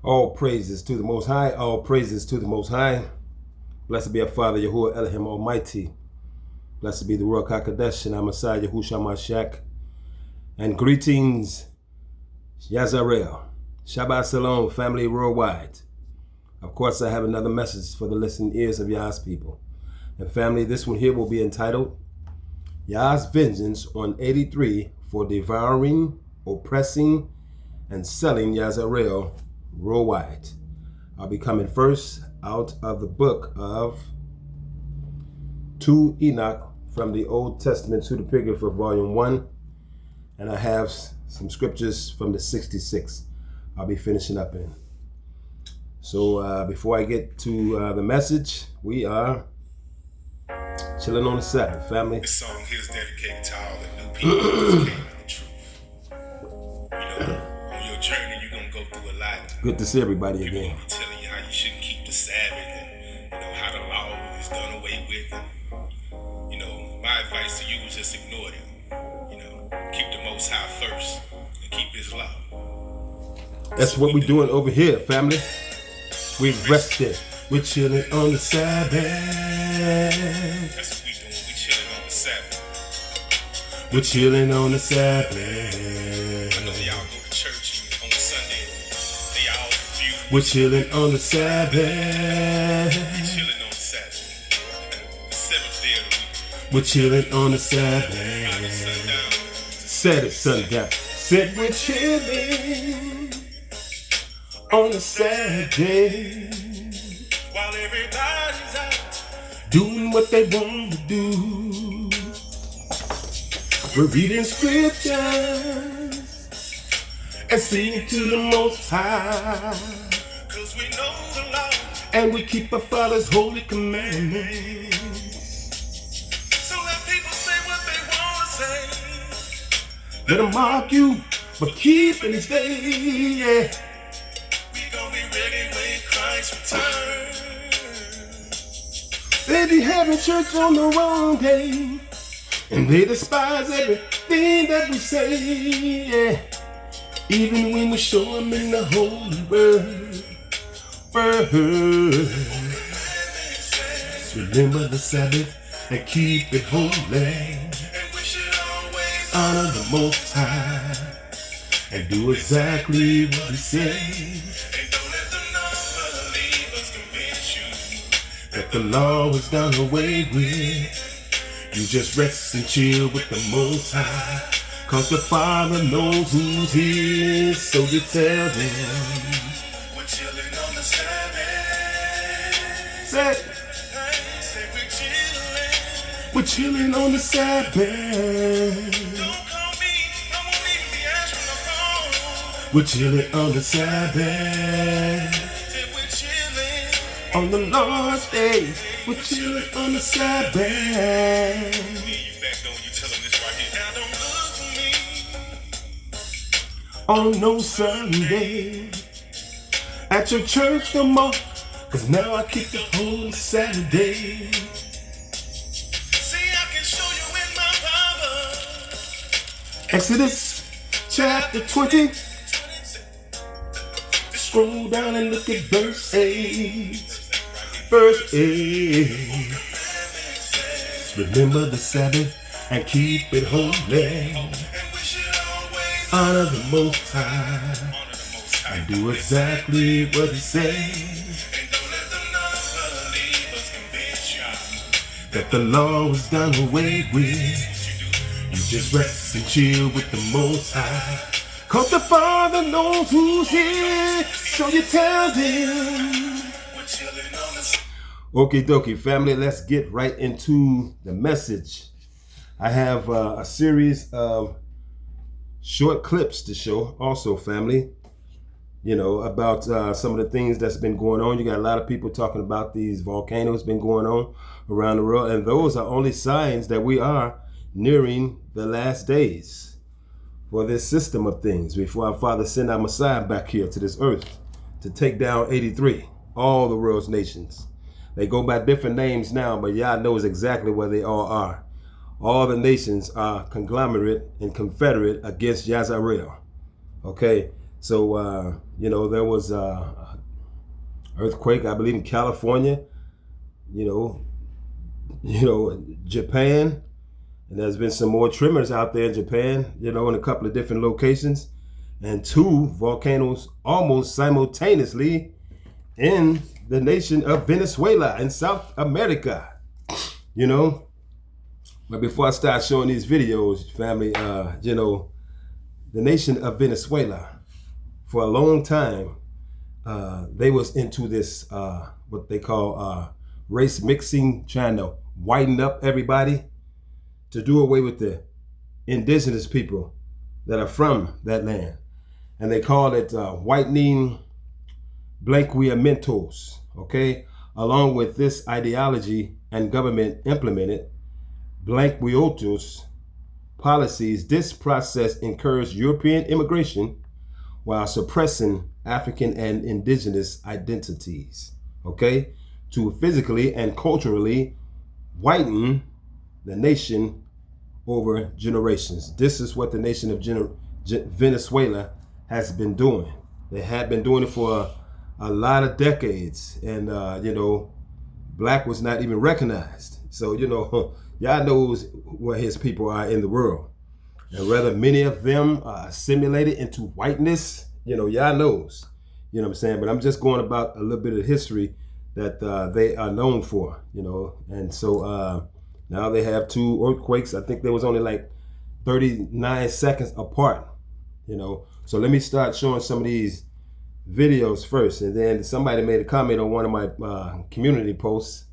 All praises to the Most High. All praises to the Most High. Blessed be our Father, Yahuwah Elohim Almighty. Blessed be the Ruach HaKodesh and our Messiah, Yahushua Mashiach. And greetings, Yashar'al. Shabbat Shalom, family worldwide. Of course, I have another message for the listening ears of Yah's people. And family, this one here will be entitled, Yah's Vengeance on 83 for Devouring, Oppressing, and Selling Yashar'al worldwide. I'll be coming first out of the book of 2 Enoch from the Old Testament to the Pilgrim for Volume 1. And I have some scriptures from the 66 I'll be finishing up in. So before I get to the message, we are chilling on the Sabbath, family. This song here is dedicated to all the new people who came to the truth. You know, on your journey, you're going to go through a lot. Good to see everybody People again. will be telling you how you shouldn't keep the Sabbath and, you know, how the law is done away with. And, you know, my advice to you is just ignore them. You know, keep the Most High first and keep His law. That's what we're doing over here, family. We've rested. We're chilling on the Sabbath. That's what we doing. We chilling on the Sabbath. We're chilling on the Sabbath. I know y'all go to church on Sunday. They all confused. We're chilling on the Sabbath. We chilling on the Sabbath. The seventh day of the week. We're chilling on the Sabbath. Sundown. Said it sundown. Said we're chilling on the Saturday, While everybody's out. doing what they want to do. We're reading scriptures and singing to the Most High, Cause we know the law. and we keep our Father's holy commandments. So let people say what they want to say. Let them argue, but keeping His day, yeah. We gon' be ready when Christ returns. They be having church on the wrong day, and they despise everything that we say, yeah. Even when we show them in the holy word. Remember the Sabbath and keep it holy. And we should always Honor the Most High and do exactly what He says. and don't let the non-believers convince you. That the law is done away with. You just rest and chill with the Most High, cause the Father knows who's His, so you tell them. We're chilling on the Sabbath. Say, Say we're chilling. we're chilling on the Sabbath. Don't call me, I won't even be answering the phone. We're chilling on the Sabbath. Say we're chilling. On the Lord's day, we're chilling on the Sabbath. Yeah, you back on, you tell them this right here. Now don't look for me. On no Sunday at your church no more, cause now I keep the whole Saturday. See, I can show you in my Bible. Exodus chapter 20. Scroll down and look at verse 8. Verse 8. Remember the Sabbath and keep it holy. And we should always Honor the Most High honor the Most High. and do exactly what He says. And don't let the non-believers convince you. That the law is done away with. You just rest and chill with the Most High, cause the Father knows who's here, so you tell them. We're chilling on the Okie dokie, family, let's get right into the message. I have a series of short clips to show also, family, you know, about some of the things that's been going on. You got a lot of people talking about these volcanoes been going on around the world, and those are only signs that we are nearing the last days for this system of things before our Father sent our Messiah back here to this earth to take down 83, all the world's nations. They go by different names now, but Yah knows exactly where they all are. All the nations are conglomerate and confederate against Yashar'al. Okay, So, there was earthquake, I believe, in California, you know, Japan, and there's been some more tremors out there in Japan, in a couple of different locations, and 2 volcanoes almost simultaneously in the nation of Venezuela in South America, But before I start showing these videos, family, the nation of Venezuela, for a long time, they was into this, what they call race mixing, trying to whiten up everybody to do away with the indigenous people that are from that land. And they call it whitening blanqueamientos, okay? Along with this ideology and government implemented blanqueotos policies, this process encouraged European immigration while suppressing African and indigenous identities, okay? To physically and culturally whiten the nation over generations. This is what the nation of Venezuela has been doing. They had been doing it for a lot of decades, and black was not even recognized. So y'all knows where his people are in the world, and rather many of them are assimilated into whiteness. Y'all knows. What I'm saying? But I'm just going about a little bit of history that they are known for. And so now they have 2 earthquakes. I think there was only like 39 seconds apart. So let me start showing some of these videos first, and then somebody made a comment on one of my community posts.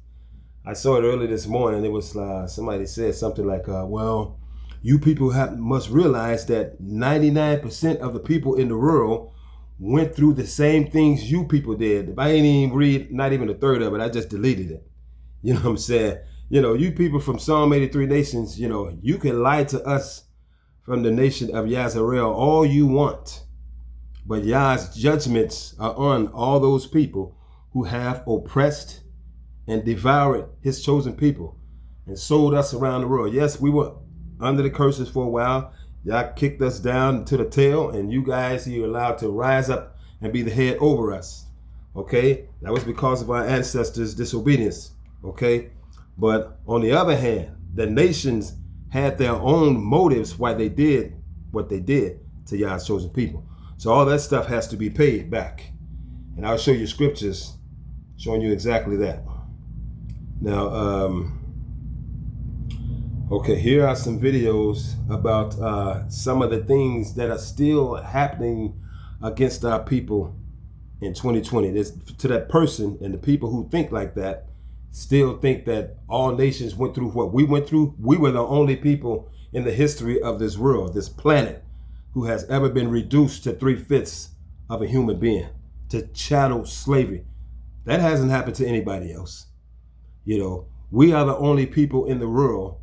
I saw it early this morning. It was somebody said something like, well, you people must realize that 99% of the people in the world went through the same things you people did. If I ain't even read not even a third of it, I just deleted it. You know what I'm saying? You people from Psalm 83 nations, you can lie to us from the nation of Yashar'al all you want. But Yah's judgments are on all those people who have oppressed and devoured his chosen people and sold us around the world. Yes, we were under the curses for a while. Yah kicked us down to the tail, and you guys, you're allowed to rise up and be the head over us. Okay? That was because of our ancestors' disobedience. Okay? But on the other hand, the nations had their own motives why they did what they did to Yah's chosen people. So all that stuff has to be paid back. And I'll show you scriptures showing you exactly that. Now, okay, here are some videos about some of the things that are still happening against our people in 2020. To that person and the people who think like that, still think that all nations went through what we went through. We were the only people in the history of this world, this planet, who has ever been reduced to 3/5 of a human being, to chattel slavery. That hasn't happened to anybody else. We are the only people in the world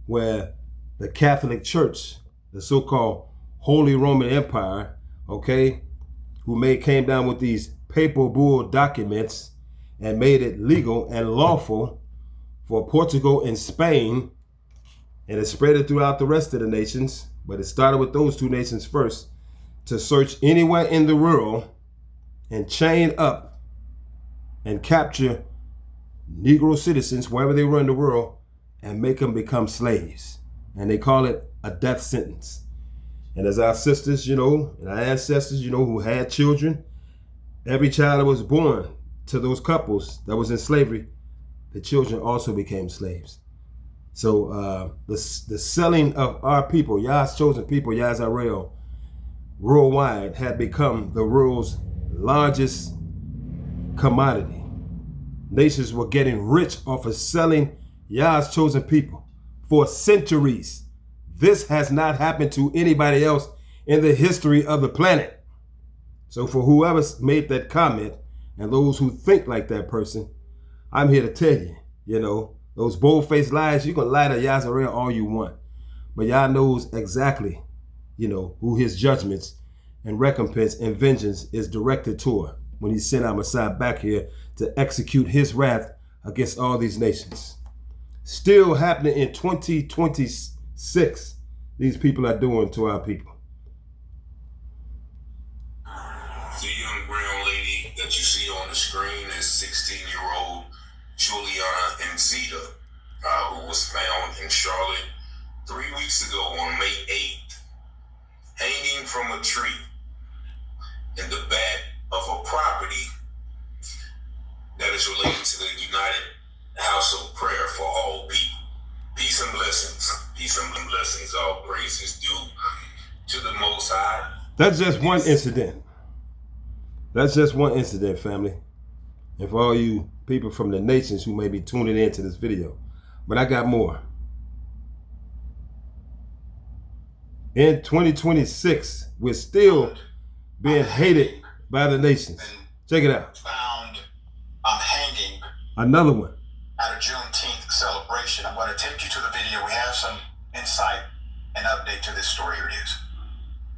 where the Catholic Church, the so-called Holy Roman Empire, okay, who came down with these papal bull documents and made it legal and lawful for Portugal and Spain, and it spread it throughout the rest of the nations, but it started with those 2 nations first, to search anywhere in the world and chain up and capture Negro citizens wherever they were in the world and make them become slaves. And they call it a death sentence. And as our sisters, and our ancestors, who had children, every child that was born to those couples that was in slavery, the children also became slaves. So the selling of our people, Yah's chosen people, Yashar'al, worldwide had become the world's largest commodity. Nations were getting rich off of selling Yah's chosen people for centuries. This has not happened to anybody else in the history of the planet. So for whoever made that comment and those who think like that person, I'm here to tell you, those bold-faced lies, you can lie to Yashar'al all you want. But Yah knows exactly, who his judgments and recompense and vengeance is directed toward when he sent our Messiah back here to execute his wrath against all these nations. Still happening in 2026, these people are doing to our people. The young brown lady that you see on the screen is 16-year-old Juliana Nzita, who was found in Charlotte 3 weeks ago on May 8th, hanging from a tree in the back of a property that is related to the United House of Prayer for All People. Peace and blessings. Peace and blessings. All praises due to the Most High. That's just one incident. That's just one incident, family. And for all you people from the nations who may be tuning into this video. But I got more. In 2026, we're still being hated by the nations. Check it out. Found hanging. Another one. At a Juneteenth celebration. I'm going to take you to the video. We have some insight and update to this story. Here it is.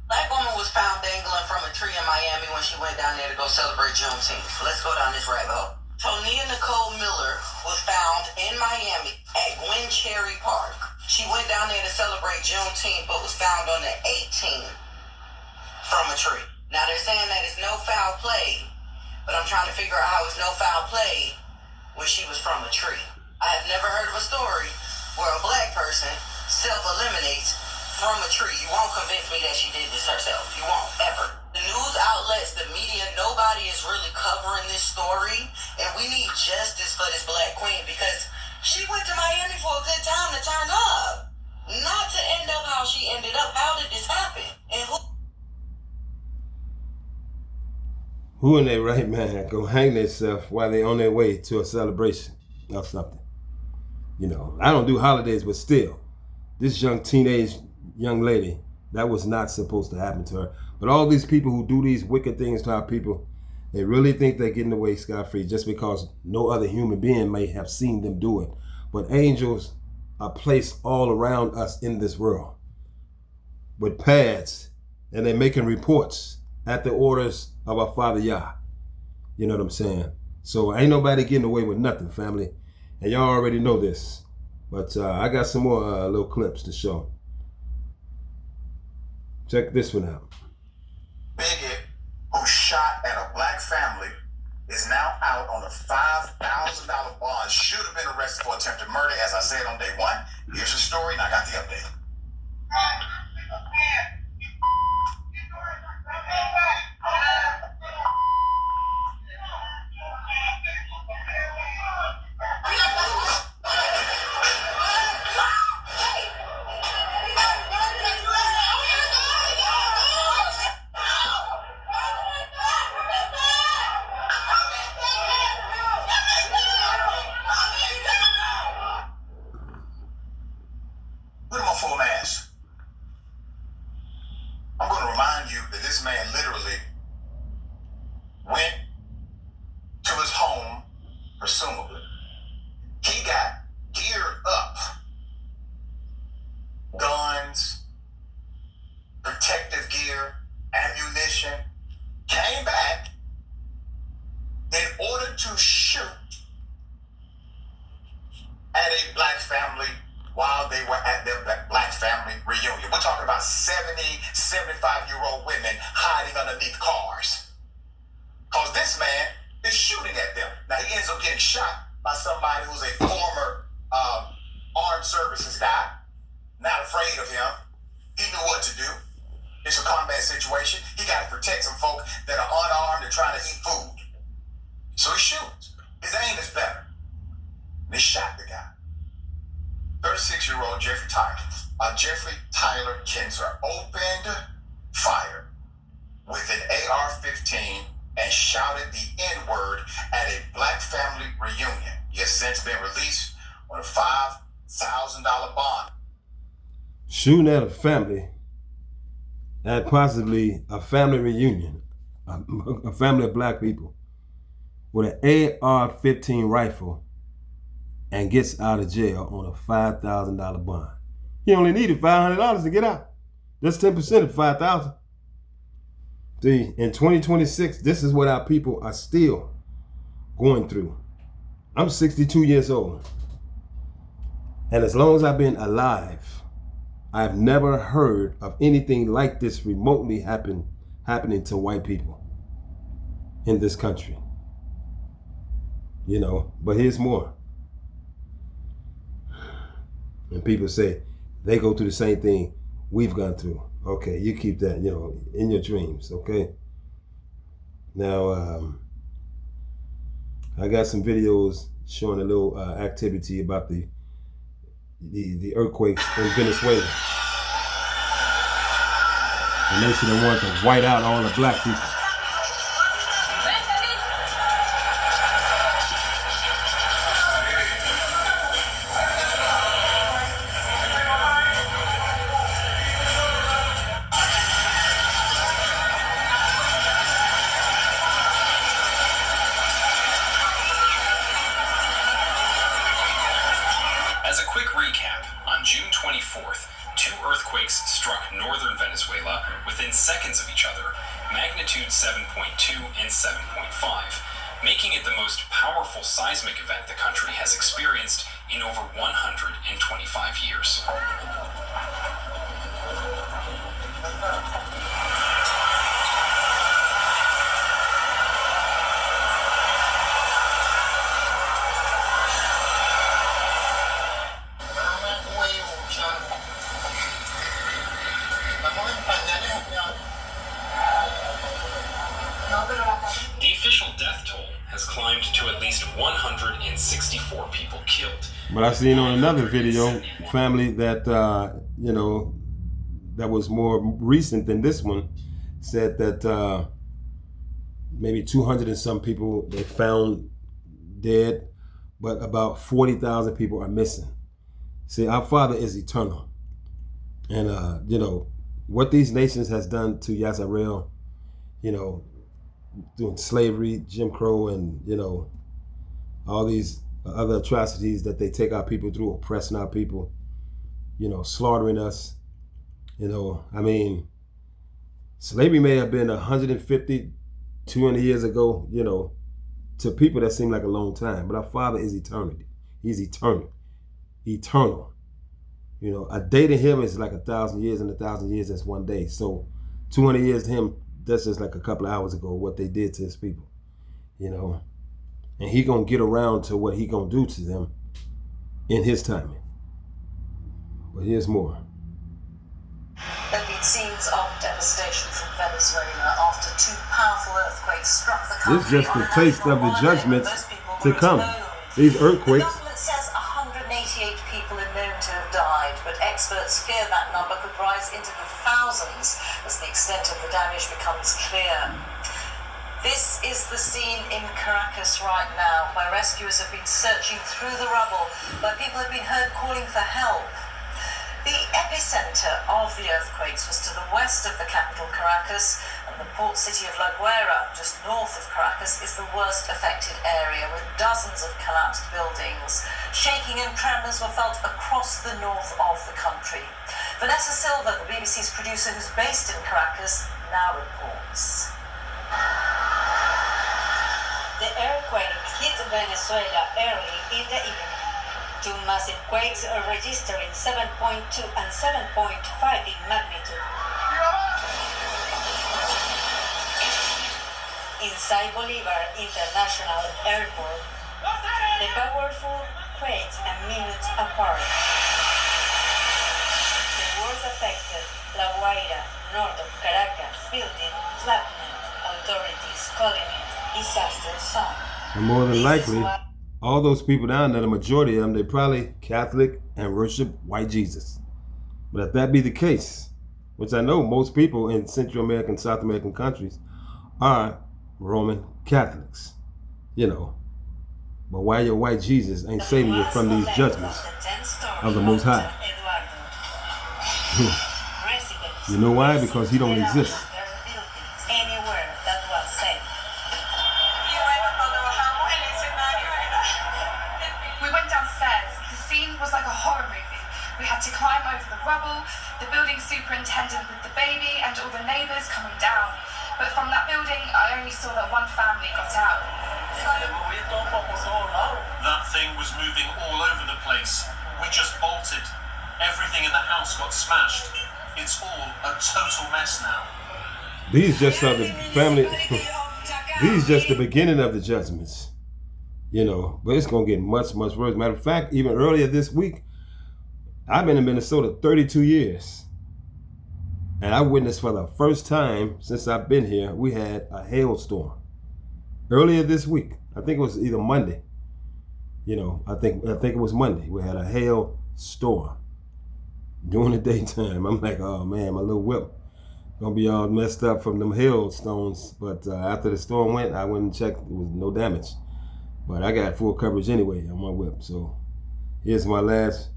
Black woman was found dangling from a tree in Miami when she went down there to go celebrate Juneteenth. Let's go down this rabbit hole. Tonia Nicole Miller was found in Miami at Gwen Cherry Park. She went down there to celebrate Juneteenth, but was found on the 18th from a tree. Now they're saying that it's no foul play, but I'm trying to figure out how it's no foul play when she was from a tree. I have never heard of a story where a black person self-eliminates from a tree. You won't convince me that she did this herself. You won't, ever. The news outlets, the media, nobody is really covering this story, and we need justice for this black queen because she went to Miami for a good time to turn up, not to end up how she ended up. How did this happen? And Who in their right mind go hang themselves while they on their way to a celebration or something? You know, I don't do holidays, but still, this young lady, that was not supposed to happen to her. But all these people who do these wicked things to our people, they really think they're getting away scot-free just because no other human being may have seen them do it. But angels are placed all around us in this world with pads, and they're making reports at the orders of our Father Yah. You know what I'm saying? So ain't nobody getting away with nothing, family. And y'all already know this. But I got some more little clips to show. Check this one out. Bigot who shot at a black family is now out on a $5,000 bond. Should have been arrested for attempted murder, as I said on day one. Here's the story, and I got the update. Put him on full mask. I'm going to remind you that this man literally went to his home, presumably. He got geared up. Guns, protective gear, ammunition. Came back in order to shoot at a black family while they were at their black family reunion. We're talking about 70, 75-year-old women hiding underneath cars. Because this man is shooting at them. Now, he ends up getting shot by somebody who's a former armed services guy, not afraid of him. He knew what to do. It's a combat situation. He got to protect some folk that are unarmed and trying to eat food. So he shoots. His aim is better. And he shot the guy. 36-year-old Jeffrey Tyler Kinzer opened fire with an AR-15 and shouted the N-word at a black family reunion. He has since been released on a $5,000 bond. Shooting at a family, at possibly a family reunion, a family of black people, with an AR-15 rifle, and gets out of jail on a $5,000 bond. He only needed $500 to get out. That's 10% of $5,000. See, in 2026, this is what our people are still going through. I'm 62 years old. And as long as I've been alive, I've never heard of anything like this remotely happening to white people. in this country. You know, but here's more. And people say they go through the same thing we've gone through. Okay, you keep that, you know, in your dreams, okay? Now, I got some videos showing a little activity about the earthquakes in Venezuela. The nation that wanted to white out all the black people. As a quick recap, on June 24th, 2 earthquakes struck northern Venezuela within seconds of each other, magnitude 7.2 and 7.5, making it the most powerful seismic event the country has experienced in over 125 years. The official death toll has climbed to at least 164 people killed. But I seen on another video, family that, you know, that was more recent than this one, said that maybe 200 and some people they found dead, but about 40,000 people are missing. See, our Father is eternal. And, you know, what these nations has done to Yashar'al, you know, doing slavery, Jim Crow, and, you know, all these other atrocities that they take our people through, oppressing our people, you know, slaughtering us. You know, I mean, slavery may have been 150, 200 years ago, you know, to people that seem like a long time, but our Father is eternity. He's eternal. Eternal. You know, a day to him is like 1,000 years, and 1,000 years is one day. So 200 years to him, that's just like a couple of hours ago, what they did to his people, you know. And he gonna get around to what he gonna do to them in his timing. But here's more. There have been scenes of devastation from Venezuela after 2 powerful earthquakes struck the country. This is just a taste of the judgments to come. These earthquakes. The government says 188 people are known to have died, but experts fear that number could rise into the thousands as the extent of the damage becomes clear. This is the scene in Caracas right now, where rescuers have been searching through the rubble, where people have been heard calling for help. The epicenter of the earthquakes was to the west of the capital, Caracas, and the port city of La Guaira, just north of Caracas, is the worst affected area, with dozens of collapsed buildings. Shaking and tremors were felt across the north of the country. Vanessa Silva, the BBC's producer who's based in Caracas, now reports. The earthquake hit Venezuela early in the evening. 2 massive quakes are registering 7.2 and 7.5 in magnitude. Inside Bolivar International Airport, the powerful quakes a minute apart. The worst affected La Guaira, north of Caracas, building flattened, authorities calling it disaster zone. And more than likely, all those people down there, the majority of them, they probably Catholic and worship white Jesus. But if that be the case, which I know most people in Central American, South American countries are Roman Catholics, you know. But why your white Jesus ain't saving you from these judgments of the Most High? You know why? Because he don't exist. To climb over the rubble, the building superintendent with the baby and all the neighbours coming down. But from that building, I only saw that one family got out. That thing was moving all over the place. We just bolted. Everything in the house got smashed. It's all a total mess now. These just are the family. These just the beginning of the judgments, you know, but it's going to get much, much worse. Matter of fact, even earlier this week, I've been in Minnesota 32 years. And I witnessed for the first time since I've been here, we had a hailstorm. Earlier this week, I think it was either Monday. You know, I think it was Monday. We had a hailstorm during the daytime. I'm like, oh man, my little whip gonna be all messed up from them hailstones. But after the storm went, I went and checked. There was no damage. But I got full coverage anyway on my whip. So here's my last.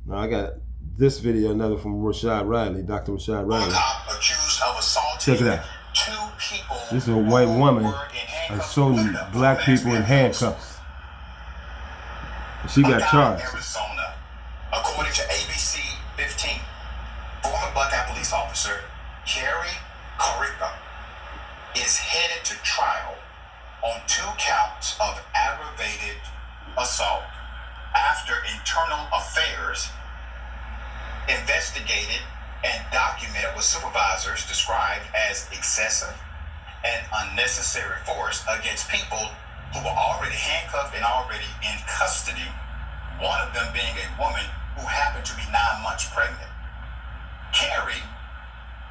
Now I got this video, another from Yashar'al, Dr. Yashar'al. Accused of assaulting Check it out. 2 people. This is a white woman assaulting black people in handcuffs. She got charged. Arizona. According to ABC 15, former Buckeye police officer Carrie Carica is headed to trial on 2 counts of aggravated assault after Internal Affairs investigated and documented what supervisors described as excessive and unnecessary force against people who were already handcuffed and already in custody, one of them being a woman who happened to be 9 months pregnant. Carrie,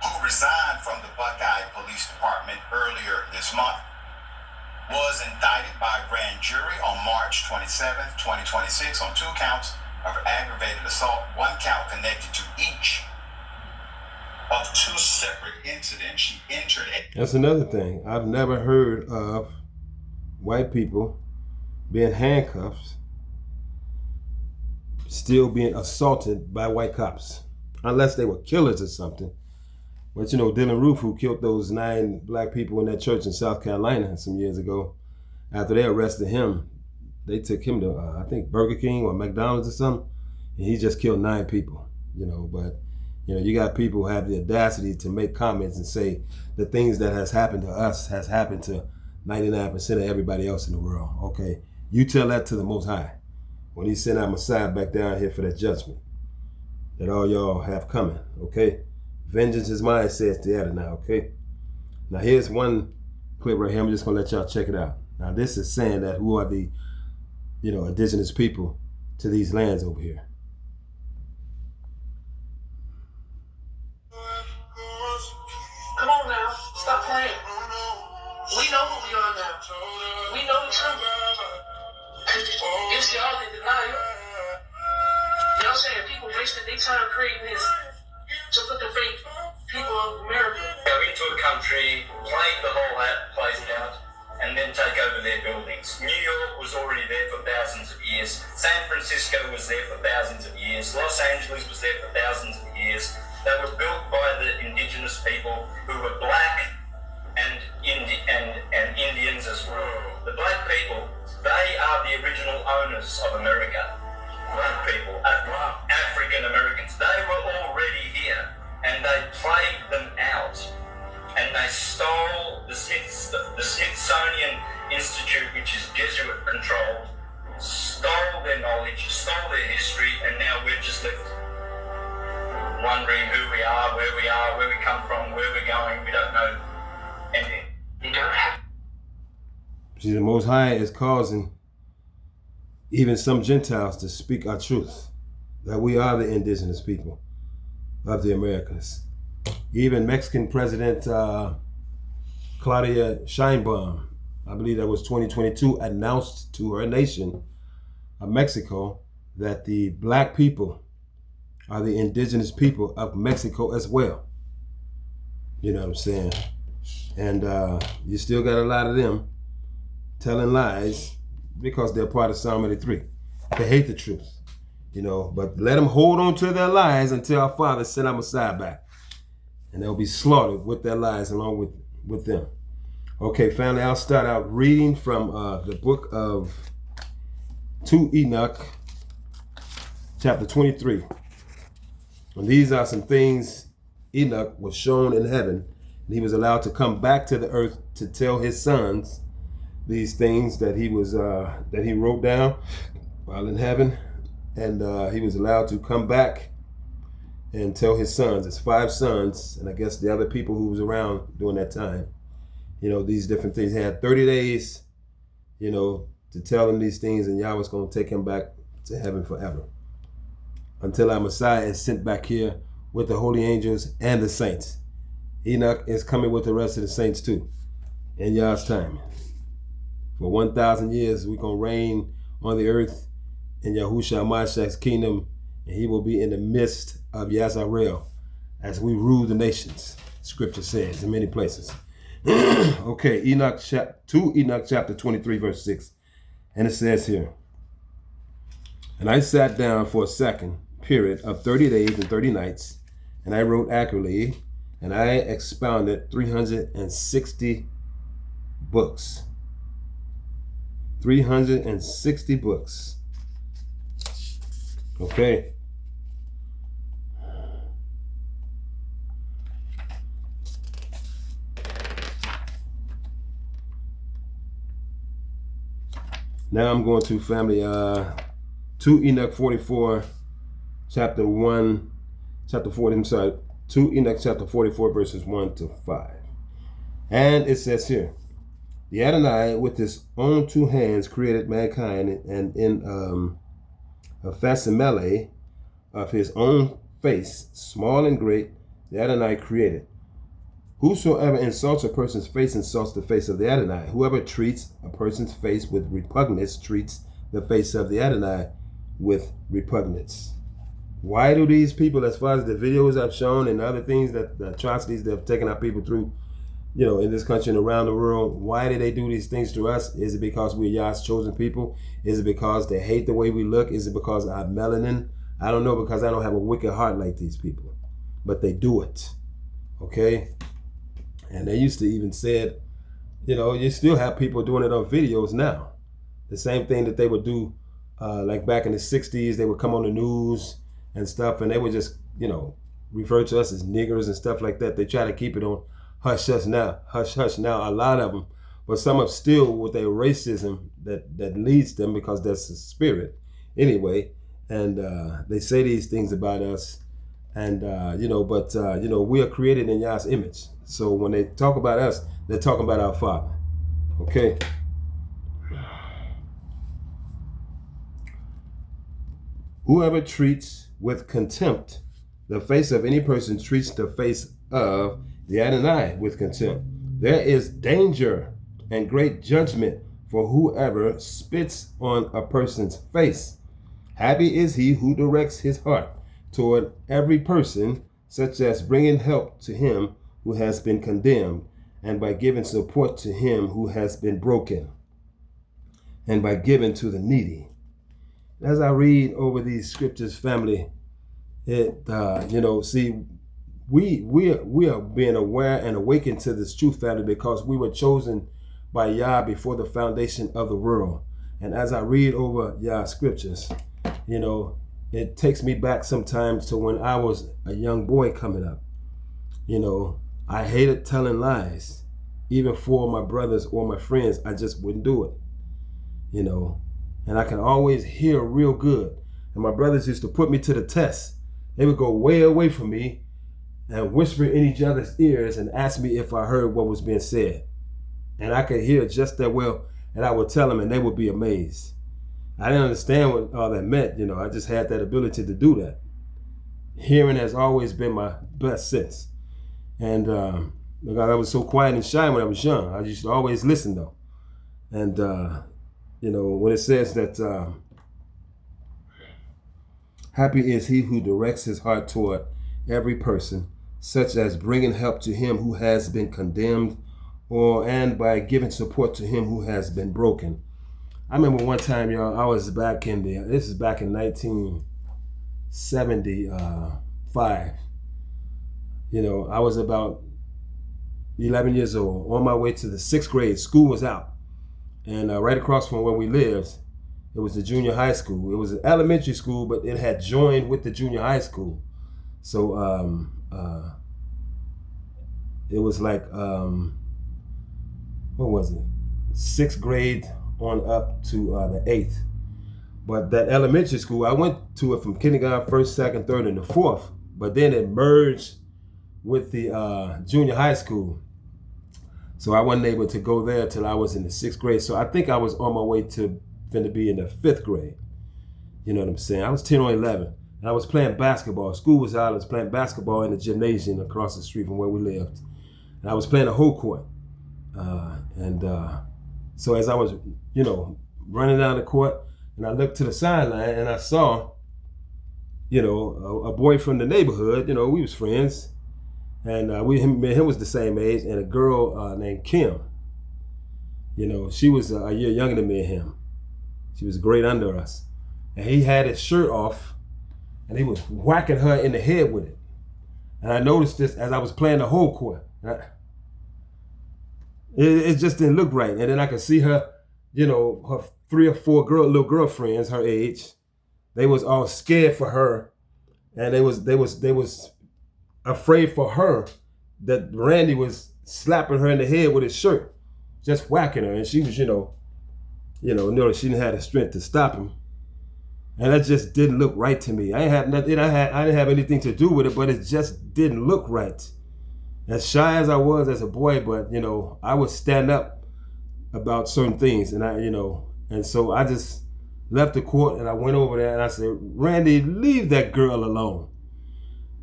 who resigned from the Buckeye Police Department earlier this month, was indicted by a grand jury on March 27, 2026 on 2 counts of aggravated assault, 1 count connected to each of 2 separate incidents she entered. That's another thing. I've never heard of white people being handcuffed, still being assaulted by white cops, unless they were killers or something. But you know, Dylan Roof, who killed those 9 black people in that church in South Carolina some years ago, after they arrested him, they took him to, I think, Burger King or McDonald's or something, and he just killed 9 people, you know. But, you know, you got people who have the audacity to make comments and say the things that has happened to us has happened to 99% of everybody else in the world. Okay, you tell that to the Most High when he sent our Messiah back down here for that judgment that all y'all have coming, okay? Vengeance is mine, says the other now, okay? Now here's one clip right here. I'm just gonna let y'all check it out. Now this is saying that who are the, you know, indigenous people to these lands over here. Come on now, stop playing. We know who we are now. We know the truth. It's y'all in denial. Y'all saying people wasted their time creating this to put the fake people of America. Go into a country, plague the whole place out, and then take over their buildings. New York was already there for thousands of years. San Francisco was there for thousands of years. Los Angeles was there for thousands of years. They were built by the indigenous people who were black and Indians as well. The black people, they are the original owners of America. Black people, African Americans, they were already here, and they plagued them out, and they stole the Smithsonian Institute, which is Jesuit controlled, stole their knowledge, stole their history, and now we're just left wondering who we are, where we come from, where we're going. We don't know anything. See, the Most High is causing even some Gentiles to speak our truth, that we are the indigenous people of the Americas. Even Mexican President Claudia Sheinbaum, I believe that was 2022, announced to her nation of Mexico that the black people are the indigenous people of Mexico as well. You know what I'm saying? And you still got a lot of them telling lies because they're part of Psalm 83. They hate the truth, you know, but let them hold on to their lies until our Father send our Messiah back. And they'll be slaughtered with their lies along with them. Okay, family, I'll start out reading from the book of 2 Enoch, chapter 23. And these are some things Enoch was shown in heaven, and he was allowed to come back to the earth to tell his sons these things that he was that he wrote down while in heaven, and he was allowed to come back and tell his sons. It's 5 sons, and I guess the other people who was around during that time. you know, these different things. He had 30 days, you know, to tell him these things, and Yahweh's going to take him back to heaven forever until our Messiah is sent back here with the holy angels and the saints. Enoch is coming with the rest of the saints too in Yah's time. For 1,000 years, we're going to reign on the earth in Yahushua Mashiach's kingdom, and he will be in the midst of Yashar'al as we rule the nations, Scripture says in many places. Okay, Enoch chapter 23, verse 6. And it says here, and I sat down for a second period of 30 days and 30 nights, and I wrote accurately, and I expounded 360 books. 360 books. Okay. Now I'm going to family 2 Enoch 44 chapter 40, 2 Enoch chapter 44 verses 1 to 5. And it says here, the Adonai with his own two hands created mankind, and in a facsimile of his own face, small and great, the Adonai created. Whosoever insults a person's face insults the face of the Adonai. Whoever treats a person's face with repugnance treats the face of the Adonai with repugnance. Why do these people, as far as the videos I've shown and other things, that the atrocities that have taken our people through, you know, in this country and around the world, why do they do these things to us? Is it because we're Yah's chosen people? Is it because they hate the way we look? Is it because I have melanin? I don't know, because I don't have a wicked heart like these people. But they do it. Okay? And they used to even said, you know, you still have people doing it on videos now. The same thing that they would do, like back in the 60s, they would come on the news and stuff, and they would just, you know, refer to us as niggers and stuff like that. They try to keep it on hush hush now, a lot of them. But some of still with their racism that leads them, because that's the spirit anyway. And they say these things about us. And, you know, but, you know, we are created in Yah's image. So when they talk about us, they're talking about our Father. Okay. Whoever treats with contempt the face of any person treats the face of the Adonai with contempt. There is danger and great judgment for whoever spits on a person's face. Happy is he who directs his heart toward every person, such as bringing help to him who has been condemned, and by giving support to him who has been broken, and by giving to the needy. As I read over these scriptures, family, it you know, see, we are being aware and awakened to this truth, family, because we were chosen by Yah before the foundation of the world. And as I read over Yah's scriptures, you know, it takes me back sometimes to when I was a young boy coming up. You know, I hated telling lies. Even for my brothers or my friends, I just wouldn't do it. You know, and I can always hear real good. And my brothers used to put me to the test. They would go way away from me and whisper in each other's ears and ask me if I heard what was being said. And I could hear just that well, and I would tell them, and they would be amazed. I didn't understand what all that meant. You know, I just had that ability to do that. Hearing has always been my best sense. And I was so quiet and shy when I was young. I used to always listen, though. And, you know, when it says that happy is he who directs his heart toward every person, such as bringing help to him who has been condemned, and by giving support to him who has been broken. I remember one time, y'all, I was back in this is back in 1975. You know, I was about 11 years old, on my way to the 6th grade. School was out. And right across from where we lived, it was the junior high school. It was an elementary school, but it had joined with the junior high school. So it was like, what was it? 6th grade on up to the 8th. But that elementary school, I went to it from kindergarten, 1st, 2nd, 3rd, and the 4th. But then it merged with the junior high school. So I wasn't able to go there till I was in the 6th grade. So I think I was on my way to finna be in the 5th grade. You know what I'm saying? I was 10 or 11. And I was playing basketball. School was out. I was playing basketball in the gymnasium across the street from where we lived. And I was playing a whole court. So as I was, you know, running down the court, and I looked to the sideline and I saw, you know, a boy from the neighborhood. You know, we was friends. And me and him was the same age. And a girl named Kim. You know, she was a year younger than me and him. She was a grade under us. And he had his shirt off. And he was whacking her in the head with it. And I noticed this as I was playing the whole court. It just didn't look right. And then I could see her, you know, her 3 or 4 little girlfriends her age. They was all scared for her. And they was afraid for her that Randy was slapping her in the head with his shirt, just whacking her. And she was, you know, she didn't have the strength to stop him. And that just didn't look right to me. I didn't have anything to do with it, but it just didn't look right. As shy as I was as a boy, but you know, I would stand up about certain things, and so I just left the court and I went over there and I said, "Randy, leave that girl alone."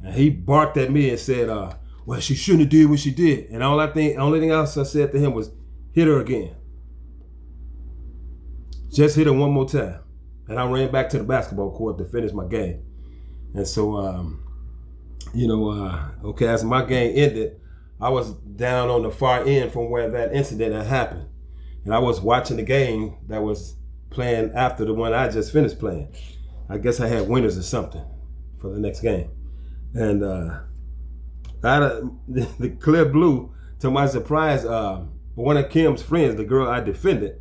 And he barked at me and said, "Well, she shouldn't have did what she did." And only thing else I said to him was, "Hit her again. Just hit her one more time." And I ran back to the basketball court to finish my game. And so, okay, as my game ended, I was down on the far end from where that incident had happened. And I was watching the game that was playing after the one I just finished playing. I guess I had winners or something for the next game. And out of the clear blue, to my surprise, one of Kim's friends, the girl I defended,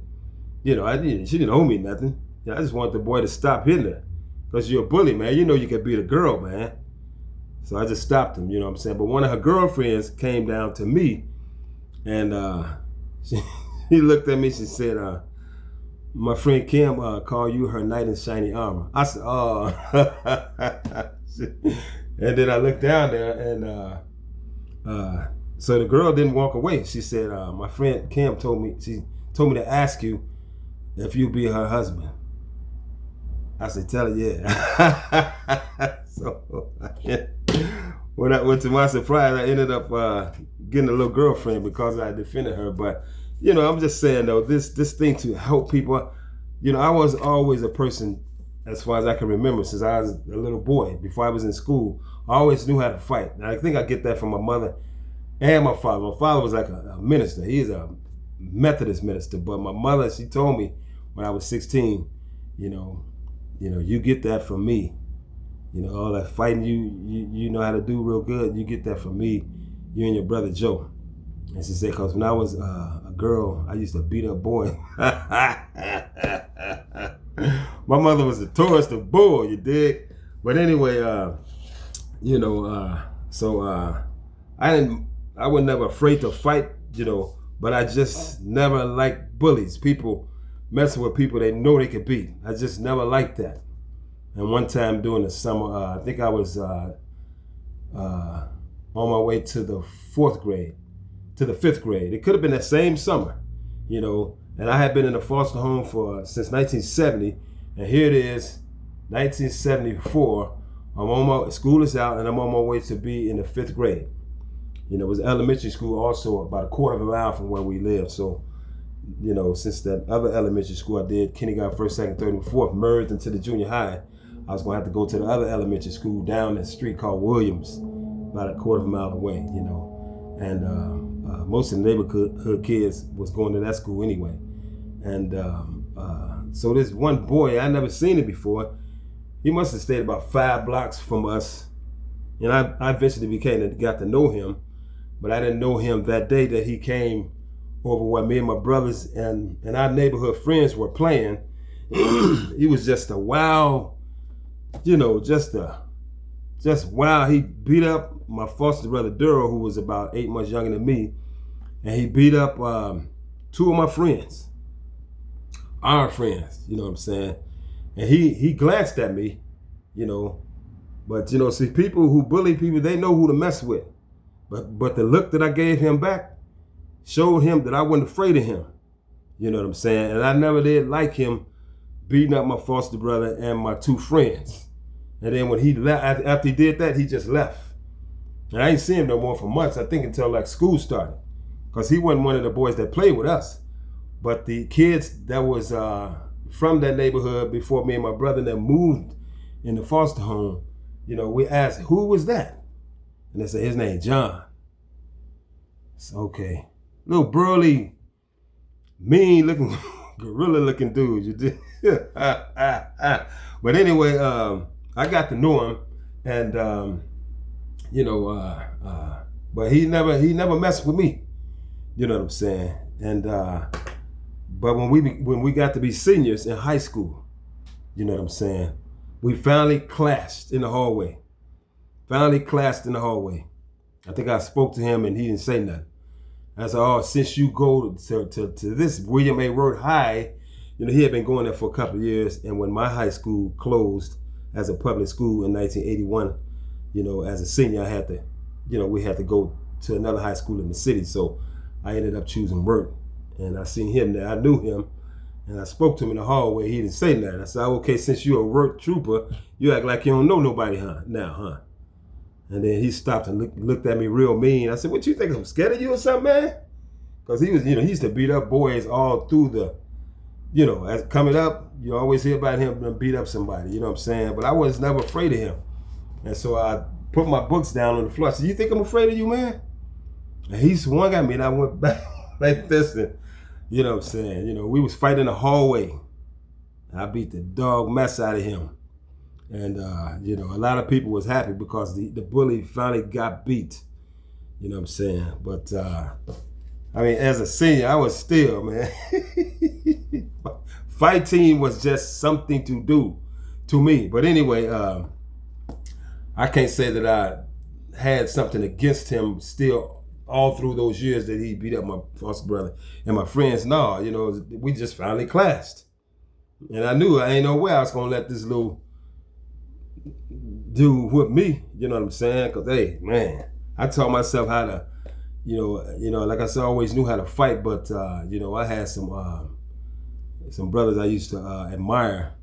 you know, she didn't owe me nothing. I just want the boy to stop hitting her. Because you're a bully, man. You know you can beat a girl, man. So I just stopped him, you know what I'm saying? But one of her girlfriends came down to me and she looked at me, she said, "My friend Kim called you her knight in shiny armor." I said, "Oh." And then I looked down there and so the girl didn't walk away. She said, "My friend Kim told me to ask you if you'd be her husband." I said, "Tell her, yeah." So when to my surprise, I ended up getting a little girlfriend because I defended her. But you know, I'm just saying though, this thing to help people. You know, I was always a person, as far as I can remember, since I was a little boy. Before I was in school, I always knew how to fight. And I think I get that from my mother and my father. My father was like a minister. He is a Methodist minister. But my mother, she told me when I was 16, you know, you get that from me. You know, all that fighting you know how to do real good, you get that from me, you and your brother Joe. And she said, because when I was a girl, I used to beat up boys. My mother was a tourist of bull, you dig? But anyway, so I was never afraid to fight, you know, but I just never liked bullies, people messing with people they know they could beat. I just never liked that. And one time during the summer, I think I was on my way to the 5th grade. It could have been that same summer, you know, and I had been in a foster home since 1970, and here it is, 1974. School is out, and I'm on my way to be in the 5th grade. You know, it was elementary school also about a quarter of a mile from where we lived. So, you know, since that other elementary school I did, kindergarten, 1st, 2nd, 3rd, and 4th, merged into the junior high, I was going to have to go to the other elementary school down the street called Williams, about a quarter of a mile away, you know. And most of the neighborhood kids was going to that school anyway. And so this one boy, I never seen him before. He must have stayed about 5 blocks from us. And I eventually got to know him, but I didn't know him that day that he came over where me and my brothers and our neighborhood friends were playing. He was just a wild, you know, just wild. He beat up my foster brother Duro, who was about 8 months younger than me, and he beat up 2 of my friends, our friends, you know what I'm saying? And he glanced at me, you know, but you know, see, people who bully people, they know who to mess with. But the look that I gave him back, showed him that I wasn't afraid of him. You know what I'm saying? And I never did like him beating up my foster brother and my 2 friends. And then when he left, after he did that, he just left. And I ain't seen him no more for months, I think until like school started. Because he wasn't one of the boys that played with us. But the kids that was from that neighborhood before me and my brother that moved in the foster home, you know, we asked, who was that? And they said, his name John. It's okay. Little burly, mean looking, gorilla looking dude, you did. But anyway, I got to know him, and you know, but he never messed with me. You know what I'm saying? And but when we got to be seniors in high school, you know what I'm saying, we finally clashed in the hallway. I think I spoke to him and he didn't say nothing. I said, oh, since you go to this William A. Road High, you know, he had been going there for a couple of years. And when my high school closed as a public school in 1981, you know, as a senior, I had to, you know, we had to go to another high school in the city. So I ended up choosing Wirt. And I seen him there. I knew him. And I spoke to him in the hallway. He didn't say nothing. I said, okay, since you're a Wirt trooper, you act like you don't know nobody, huh? And then he stopped and looked at me real mean. I said, what you think, I'm scared of you or something, man? Because he was, you know, he used to beat up boys all through the, you know, as coming up, you always hear about him beat up somebody, you know what I'm saying? But I was never afraid of him. And so I put my books down on the floor. I said, you think I'm afraid of you, man? And he swung at me and I went back like this. And, you know what I'm saying? You know, we was fighting in the hallway. I beat the dog mess out of him. And, you know, a lot of people was happy because the bully finally got beat. You know what I'm saying? But, I mean, as a senior, I was still, man. Fighting was just something to do to me. But anyway, I can't say that I had something against him still all through those years that he beat up my foster brother and my friends. No, you know, we just finally clashed. And I knew I ain't no way I was going to let this little dude whip me, you know what I'm saying? Because, hey, man, I taught myself how to, you know, like I said, I always knew how to fight, but, you know, I had some brothers I used to admire,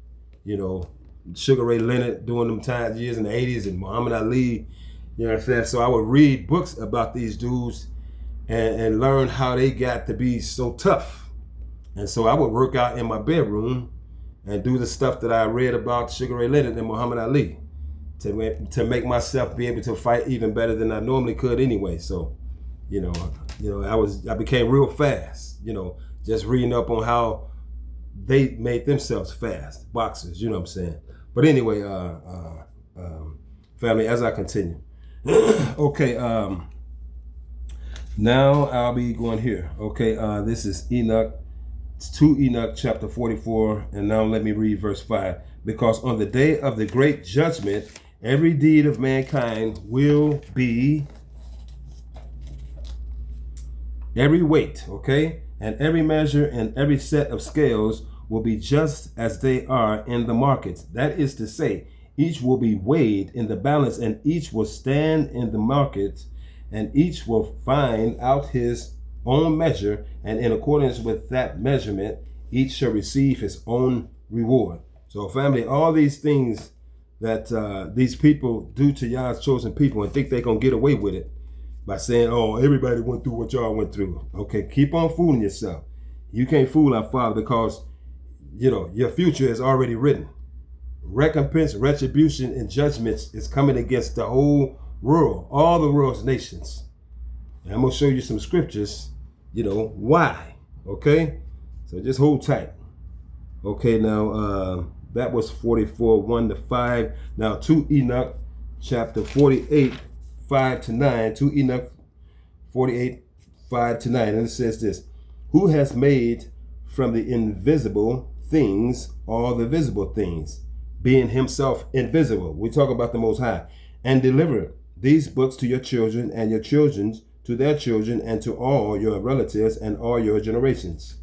you know, Sugar Ray Leonard during them years in the 80s and Muhammad Ali, you know what I'm saying? So I would read books about these dudes and learn how they got to be so tough. And so I would work out in my bedroom and do the stuff that I read about Sugar Ray Leonard and Muhammad Ali to make myself be able to fight even better than I normally could anyway. So, you know, I became real fast, you know, just reading up on how they made themselves fast, boxers, you know what I'm saying? But anyway, family, as I continue. Okay, now I'll be going here. Okay, this is Enoch. It's 2 Enoch chapter 44, and now let me read verse 5. Because on the day of the great judgment, every deed of mankind will be, every weight, okay, and every measure and every set of scales will be just as they are in the markets. That is to say, each will be weighed in the balance, and each will stand in the market, and each will find out his own measure, and in accordance with that measurement, each shall receive his own reward. So family, all these things that these people do to Yah's chosen people and think they're going to get away with it by saying, oh, everybody went through what y'all went through. Okay, keep on fooling yourself. You can't fool our Father because, you know, your future is already written. Recompense, retribution, and judgments is coming against the whole world, all the world's nations. And I'm going to show you some scriptures, you know, why, okay? So just hold tight. Okay, now, that was 44, 1-5. Now, 2 Enoch, chapter 48, 5-9. 2 Enoch, 48, 5-9. And it says this, who has made from the invisible things all the visible things, being himself invisible. We talk about the Most High. And deliver these books to your children and your children's to their children and to all your relatives and all your generations.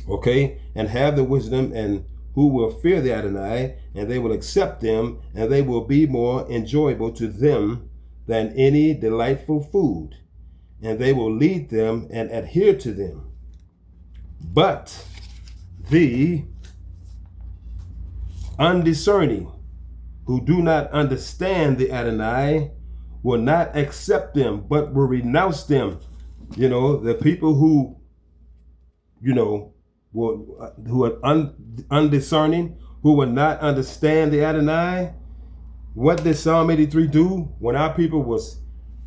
Okay? And have the wisdom and who will fear the Adonai, and they will accept them, and they will be more enjoyable to them than any delightful food. and they will lead them and adhere to them. But the undiscerning, who do not understand the Adonai, will not accept them, but will renounce them. You know, the people who, you know, who are undiscerning, who will not understand the Adonai. What did Psalm 83 do when our people was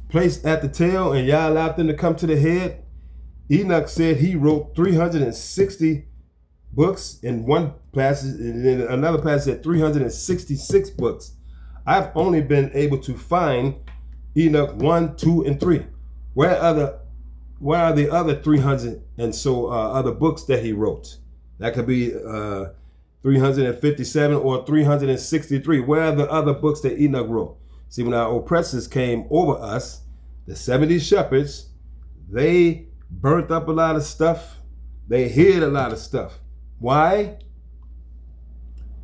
placed at the tail and Yah allowed them to come to the head? Enoch said he wrote 360 books in one passage, and then another passage said 366 books. I've only been able to find Enoch 1, 2, and 3. Where are the other 300 and so other books that he wrote? That could be 357 or 363. Where are the other books that Enoch wrote? See, when our oppressors came over us, the 70 shepherds, they burnt up a lot of stuff. They hid a lot of stuff. Why?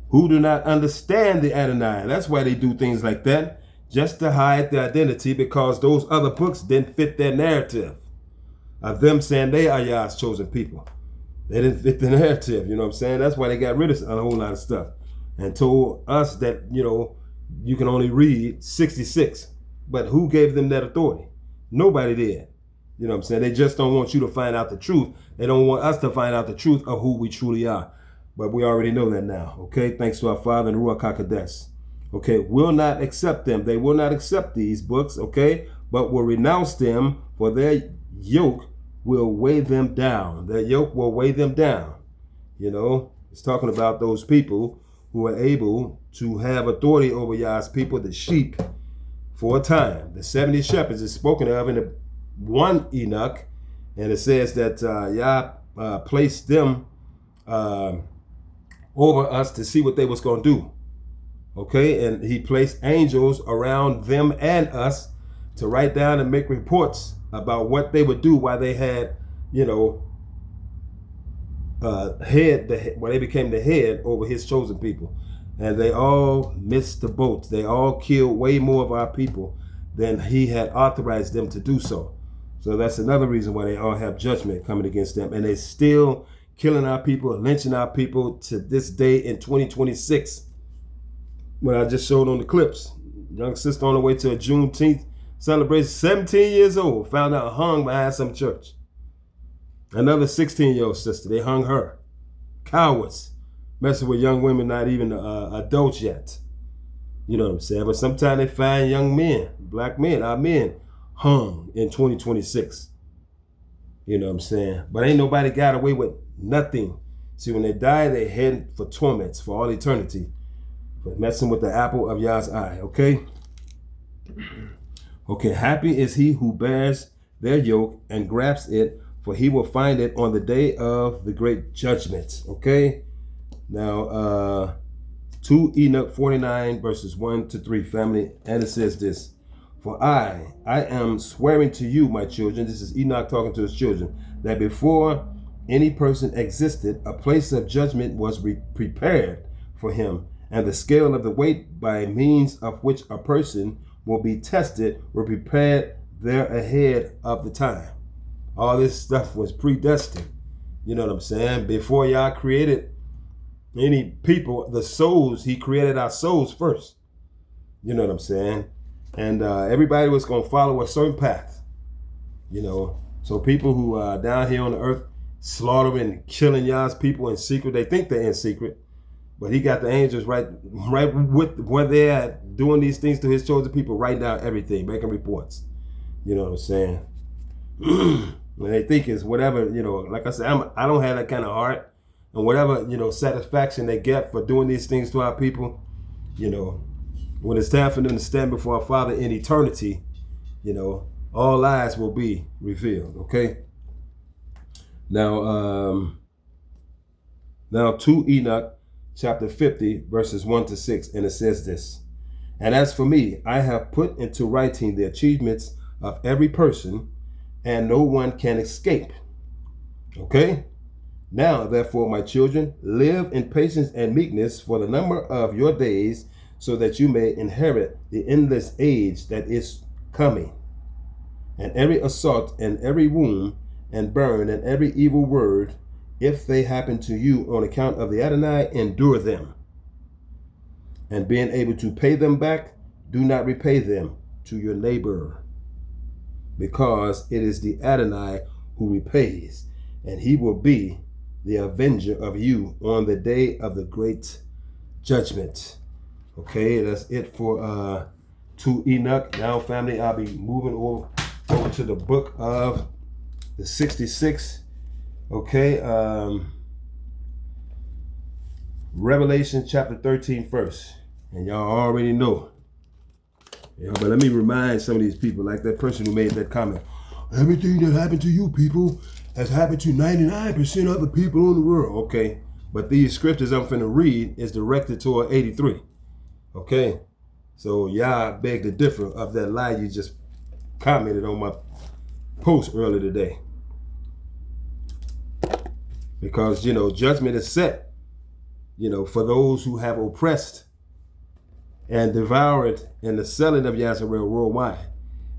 Who do not understand the Adonai. That's why they do things like that, just to hide their identity, because those other books didn't fit their narrative of them saying they are Yah's chosen people. They didn't fit the narrative, you know what I'm saying? That's why they got rid of a whole lot of stuff and told us that, you know, you can only read 66. But who gave them that authority? Nobody did. You know what I'm saying? They just don't want you to find out the truth. They don't want us to find out the truth of who we truly are. But we already know that now, okay? Thanks to our Father and Ruach HaKodesh. Okay, will not accept them. They will not accept these books, okay? But will renounce them, for their yoke will weigh them down. Their yoke will weigh them down. You know, it's talking about those people who are able to have authority over Yah's people, the sheep, for a time. The 70 shepherds is spoken of in the one Enoch, and it says that Yah placed them over us to see what they was going to do. Okay, and he placed angels around them and us to write down and make reports about what they would do while they had, you know, when they became the head over his chosen people. And they all missed the boat. They all killed way more of our people than he had authorized them to do so. So that's another reason why they all have judgment coming against them. And they're still killing our people, lynching our people to this day in 2026. What I just showed on the clips. Young sister on the way to a Juneteenth celebration, 17 years old, found out hung behind some church. Another 16-year-old sister, they hung her. Cowards, messing with young women, not even adults yet. You know what I'm saying? But sometimes they find young men, black men, our men, hung in 2026. You know what I'm saying? But ain't nobody got away with nothing. See, when they die, they head for torments for all eternity. For messing with the apple of Yah's eye, okay? Okay, happy is he who bears their yoke and grasps it, for he will find it on the day of the great judgment, okay? Now, 2 Enoch 49 verses 1 to 3, family, and it says this: For I am swearing to you, my children, this is Enoch talking to his children, that before any person existed, a place of judgment was prepared for him, and the scale of the weight by means of which a person will be tested were prepared there ahead of the time. All this stuff was predestined. You know what I'm saying? Before Yah created any people, the souls, he created our souls first. You know what I'm saying? And everybody was going to follow a certain path. You know, so people who are down here on the earth slaughtering and killing Yah's people in secret, they think they're in secret. But he got the angels right with where they're at, doing these things to his chosen people, writing down everything, making reports. You know what I'm saying? When they think it's whatever, you know, like I said, I don't have that kind of heart. And whatever, you know, satisfaction they get for doing these things to our people, you know, when it's time for them to stand before our Father in eternity, you know, all lies will be revealed, okay? Now 2 Enoch chapter 50 verses 1 to 6, and it says this: And as for me, I have put into writing the achievements of every person, and no one can escape. Okay? Now, therefore, my children, live in patience and meekness for the number of your days, so that you may inherit the endless age that is coming. and every assault, and every wound, and burn, and every evil word, if they happen to you on account of the Adonai, endure them. And being able to pay them back, do not repay them to your neighbor, because it is the Adonai who repays, and he will be the avenger of you on the day of the great judgment. Okay, that's it for 2 Enoch. Now, family, I'll be moving over to the book of the 66. Okay, Revelation chapter 13 first. And y'all already know. Yeah, but let me remind some of these people, like that person who made that comment. Everything that happened to you people has happened to 99% of the people in the world. Okay, but these scriptures I'm finna read is directed toward 83. Okay, so y'all beg to differ of that lie you just commented on my post earlier today. Because, you know, judgment is set, you know, for those who have oppressed and devoured in the selling of Yashar'al worldwide.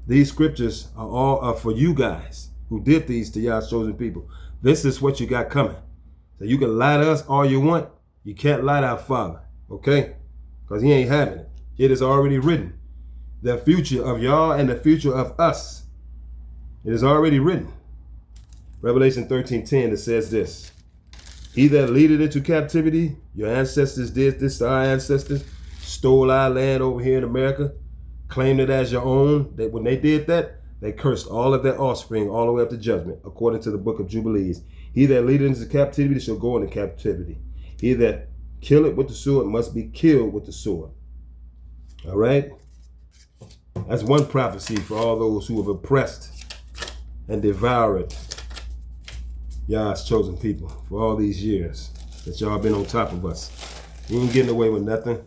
These scriptures are all for you guys who did these to y'all's chosen people. This is what you got coming. So you can lie to us all you want. You can't lie to our Father, okay? Because he ain't having it. It is already written. The future of y'all and the future of us. It is already written. Revelation 13:10, it says this. He that leadeth into captivity, your ancestors did this to our ancestors, stole our land over here in America, claimed it as your own. When they did that, they cursed all of their offspring all the way up to judgment, according to the book of Jubilees. He that leadeth into captivity shall go into captivity. He that killeth with the sword must be killed with the sword. All right? That's one prophecy for all those who have oppressed and devoured y'all's chosen people for all these years that y'all been on top of us. You ain't getting away with nothing.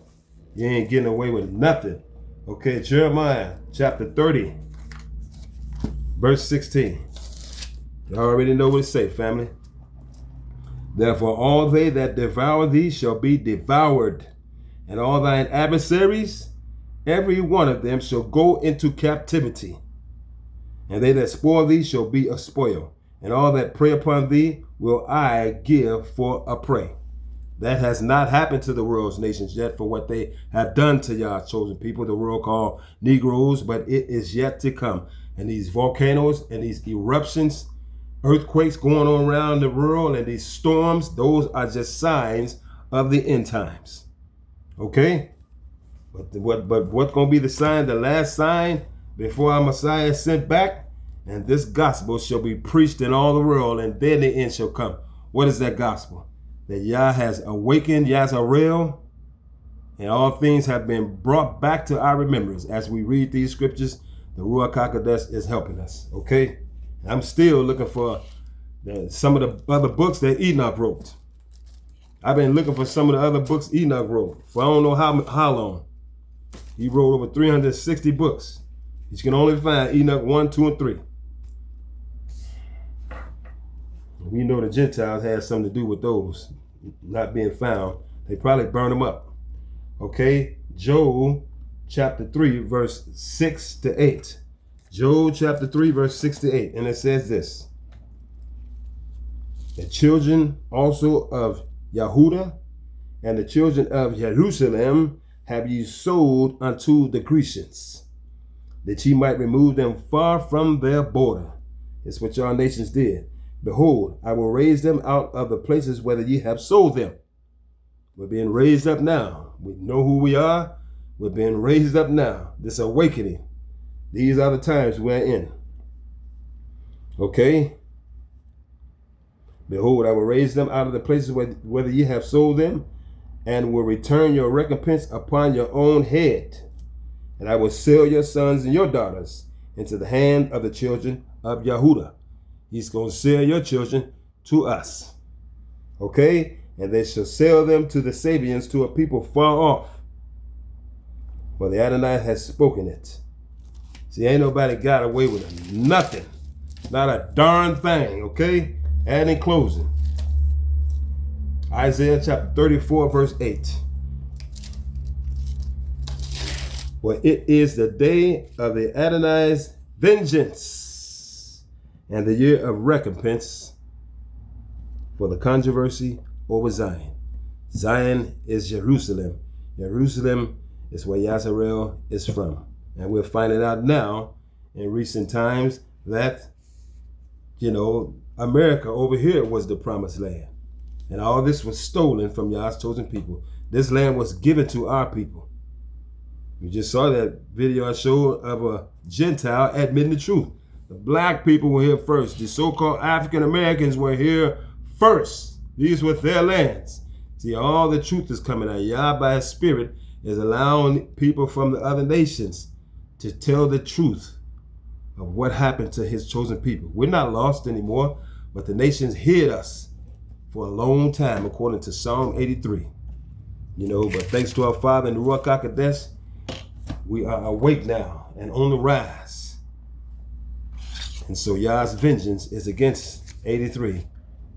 You ain't getting away with nothing. Okay, Jeremiah chapter 30, verse 16. You already know what it say, family. Therefore all they that devour thee shall be devoured, and all thine adversaries, every one of them shall go into captivity. And they that spoil thee shall be a spoil, and all that prey upon thee will I give for a prey. That has not happened to the world's nations yet for what they have done to y'all chosen people, the world called Negroes, but it is yet to come. And these volcanoes and these eruptions, earthquakes going on around the world, and these storms, those are just signs of the end times. Okay? But what's going to be the sign, the last sign before our Messiah is sent back? And this gospel shall be preached in all the world, and then the end shall come. What is that gospel? That Yah has awakened Yashar'al, and all things have been brought back to our remembrance. As we read these scriptures, the Ruach HaKodesh is helping us, okay? I'm still looking for some of the other books that Enoch wrote. I've been looking for some of the other books Enoch wrote for I don't know how long. He wrote over 360 books. You can only find Enoch 1, 2, and 3. We know the Gentiles had something to do with those not being found. They probably burned them up. Okay, Job chapter 3, verse 6 to 8. Job chapter 3, verse 6 to 8. And it says this. The children also of Yehudah and the children of Jerusalem have ye sold unto the Grecians, that ye might remove them far from their border. It's what your nations did. Behold, I will raise them out of the places where ye have sold them. We're being raised up now. We know who we are. We're being raised up now. This awakening. These are the times we're in. Okay? Behold, I will raise them out of the places where ye have sold them, and will return your recompense upon your own head. And I will sell your sons and your daughters into the hand of the children of Yehudah. He's going to sell your children to us. Okay? And they shall sell them to the Sabians, to a people far off. For the Adonai has spoken it. See, ain't nobody got away with nothing. Not a darn thing, okay? And in closing, Isaiah chapter 34, verse 8. For it is the day of the Adonai's vengeance. and the year of recompense for the controversy over Zion. Zion is Jerusalem. Jerusalem is where Yashar'al is from. And we're finding out now in recent times that, America over here was the promised land. And all this was stolen from Yah's chosen people. This land was given to our people. You just saw that video I showed of a Gentile admitting the truth. The black people were here first. The so-called African Americans were here first. These were their lands. See, all the truth is coming out. Yah, by his spirit, is allowing people from the other nations to tell the truth of what happened to his chosen people. We're not lost anymore, but the nations hid us for a long time, according to Psalm 83. But thanks to our Father in the Ruach HaKodesh, we are awake now and on the rise. And so Yah's vengeance is against 83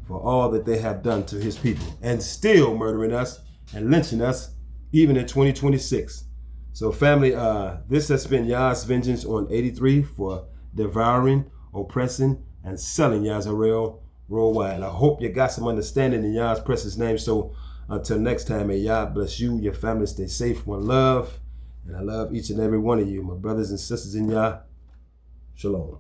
for all that they have done to his people, and still murdering us and lynching us even in 2026. So family, this has been Yah's vengeance on 83 for devouring, oppressing, and selling Yashar'al worldwide. I hope you got some understanding in Yah's precious name. So until next time, may Yah bless you, your family, stay safe, one love. And I love each and every one of you, my brothers and sisters in Yah. Shalom.